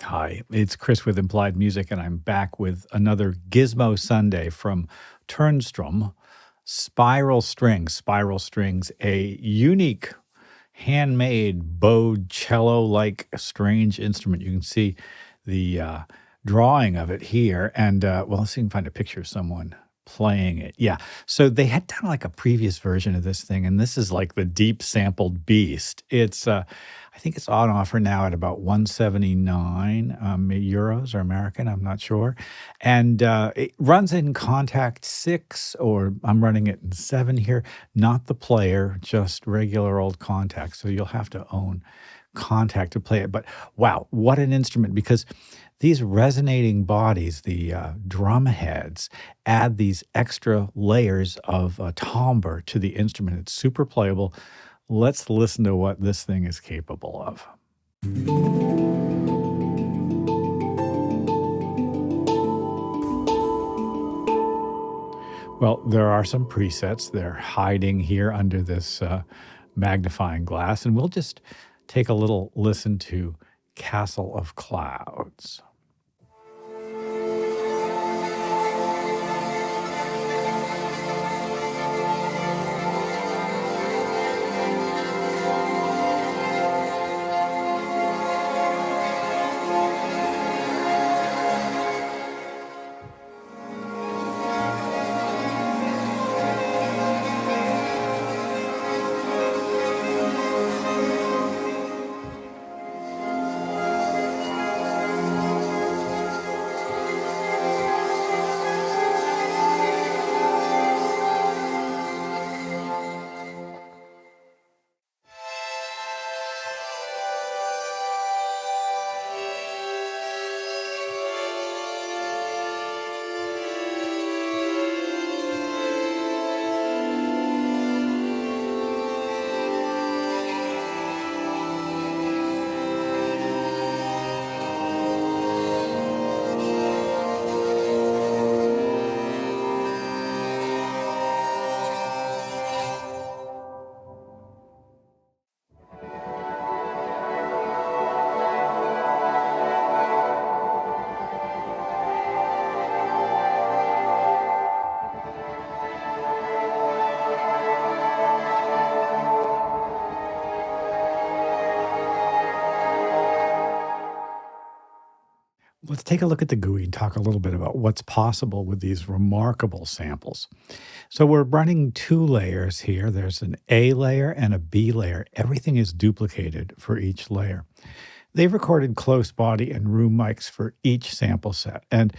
Hi, it's Chris with Implied Music, and I'm back with another Gizmo Sunday from Tonstrom. Spiral strings, a unique handmade bowed cello-like strange instrument. You can see the drawing of it here, and well, let's see if we can find a picture of someone playing it. Yeah, so they had done like a previous version of this thing, and this is like the deep sampled beast. It's I think it's on offer now at about 179 euros or American, I'm not sure. And it runs in contact 6, or I'm running it in 7 here, not the player, just regular old contact. So you'll have to own contact to play it. But wow, what an instrument, because these resonating bodies, the drum heads, add these extra layers of timbre to the instrument. It's super playable. Let's listen to what this thing is capable of. Well, there are some presets. They're hiding here under this magnifying glass, and we'll just take a little listen to Castle of Clouds. Let's take a look at the GUI and talk a little bit about what's possible with these remarkable samples. So we're running 2 layers here. There's an A layer and a B layer. Everything is duplicated for each layer. They've recorded close body and room mics for each sample set. And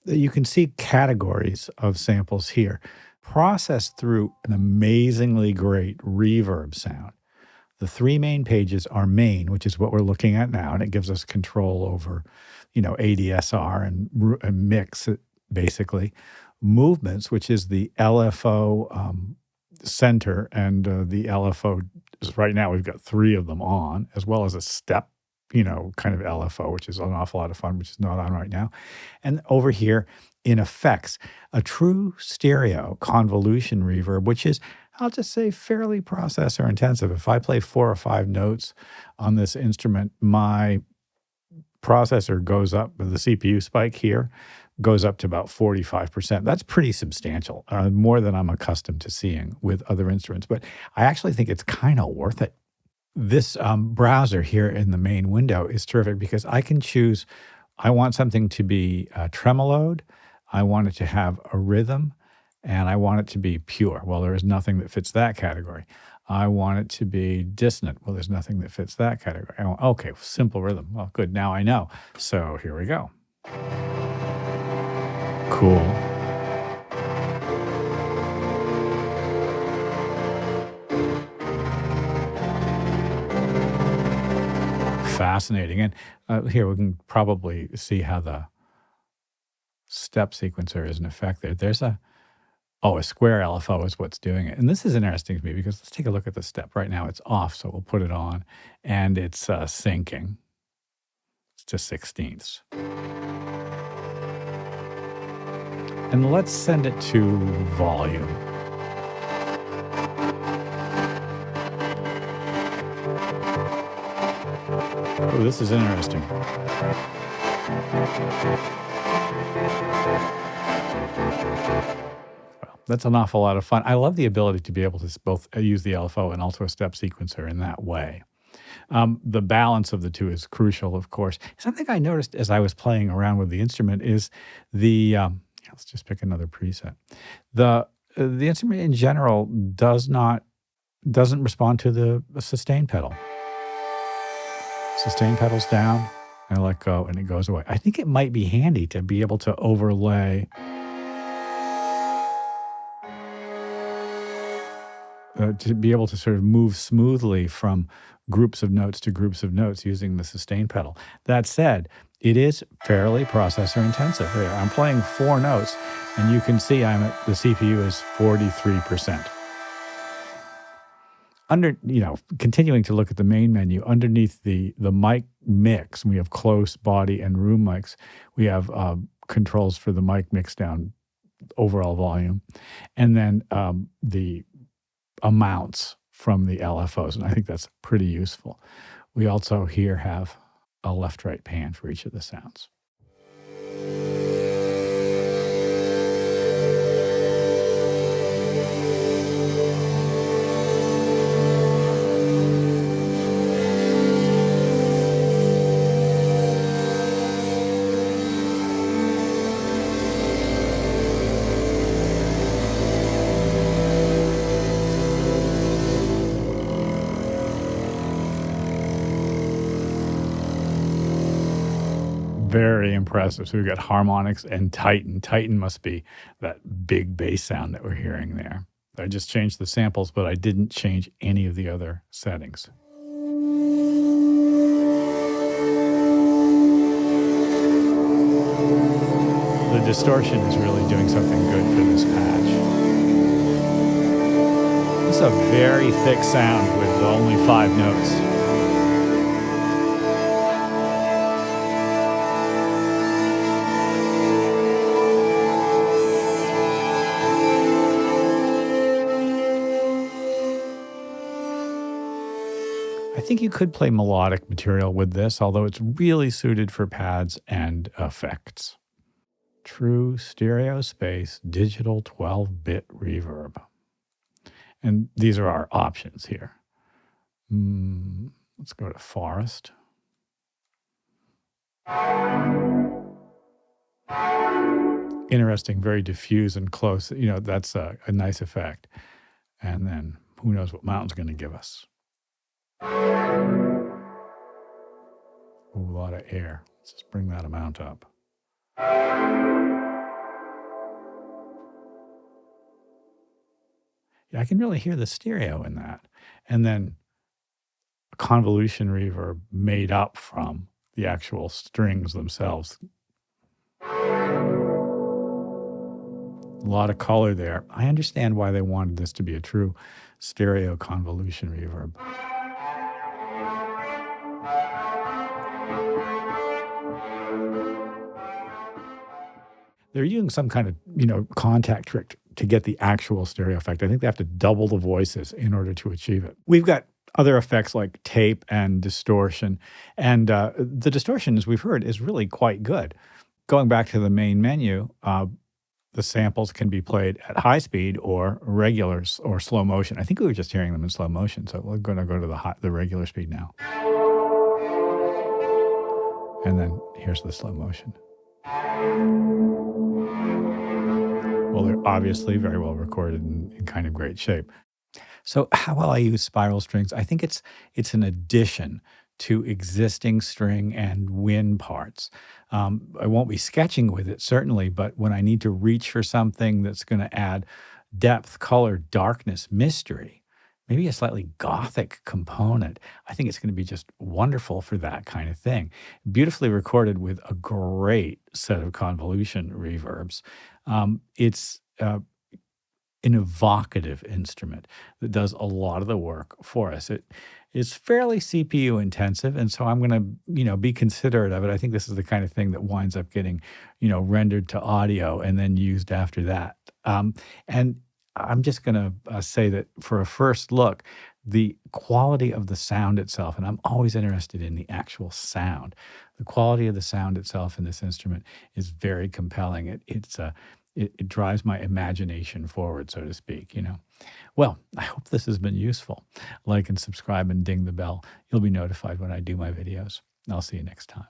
you can see categories of samples here, processed through an amazingly great reverb sound. The 3 main pages are main, which is what we're looking at now, and it gives us control over, ADSR and mix, basically. Movements, which is the LFO center, and the LFO, right now we've got 3 of them on, as well as a step, kind of LFO, which is an awful lot of fun, which is not on right now. And over here in effects, a true stereo convolution reverb, which is, I'll just say, fairly processor intensive. If I play 4 or 5 notes on this instrument, my processor goes up, the CPU spike here goes up to about 45%. That's pretty substantial, more than I'm accustomed to seeing with other instruments. But I actually think it's kind of worth it. This browser here in the main window is terrific because I can choose, I want something to be tremoloed, I want it to have a rhythm, and I want it to be pure. Well, there is nothing that fits that category. I want it to be dissonant. Well, there's nothing that fits that category. Okay, simple rhythm. Well, good, now I know. So here we go. Cool. Fascinating. And here we can probably see how the step sequencer is in effect there. There's a square LFO is what's doing it. And this is interesting to me because let's take a look at the step. Right now it's off, so we'll put it on, and it's syncing. It's to 16ths. And let's send it to volume. Oh, this is interesting. Well, that's an awful lot of fun. I love the ability to be able to both use the LFO and also a step sequencer in that way. The balance of the two is crucial, of course. Something I noticed as I was playing around with the instrument is let's just pick another preset. The instrument in general doesn't respond to the sustain pedal. Sustain pedal's down, I let go, and it goes away. I think it might be handy to be able to overlay to be able to sort of move smoothly from groups of notes to groups of notes using the sustain pedal. That said, it is fairly processor intensive. Here, I'm playing 4 notes, and you can see the CPU is 43%. Continuing to look at the main menu, underneath the mic mix, we have close, body, and room mics. We have controls for the mic mix down, overall volume, and then the amounts from the LFOs, and I think that's pretty useful. We also here have a left-right pan for each of the sounds. Very impressive. So we've got harmonics and Titan. Titan must be that big bass sound that we're hearing there. I just changed the samples, but I didn't change any of the other settings. The distortion is really doing something good for this patch. This is a very thick sound with only 5 notes. I think you could play melodic material with this, although it's really suited for pads and effects. True stereo space digital 12-bit reverb. And these are our options here. Let's go to Forest. Interesting, very diffuse and close. That's a nice effect. And then who knows what Mountain's going to give us. Ooh, a lot of air. Let's just bring that amount up. Yeah, I can really hear the stereo in that. And then a convolution reverb made up from the actual strings themselves. A lot of color there. I understand why they wanted this to be a true stereo convolution reverb. They're using some kind of, contact trick to get the actual stereo effect. I think they have to double the voices in order to achieve it. We've got other effects like tape and distortion. And the distortion, as we've heard, is really quite good. Going back to the main menu, the samples can be played at high speed or regular or slow motion. I think we were just hearing them in slow motion, so we're going to go to the regular speed now. And then here's the slow motion. Well, they're obviously very well recorded and in kind of great shape. So how will I use spiral strings? I think it's an addition to existing string and wind parts. I won't be sketching with it, certainly, but when I need to reach for something that's going to add depth, color, darkness, mystery, maybe a slightly gothic component, I think it's going to be just wonderful for that kind of thing. Beautifully recorded with a great set of convolution reverbs. It's an evocative instrument that does a lot of the work for us. It is fairly CPU intensive, and so I'm going to, be considerate of it. I think this is the kind of thing that winds up getting, rendered to audio and then used after that. And I'm just going to say that for a first look, The quality of the sound itself, and I'm always interested in the actual sound. The quality of the sound itself in this instrument is very compelling. It drives my imagination forward, so to speak, you know. Well, I hope this has been useful. Like and subscribe and ding the bell. You'll be notified when I do my videos. I'll see you next time.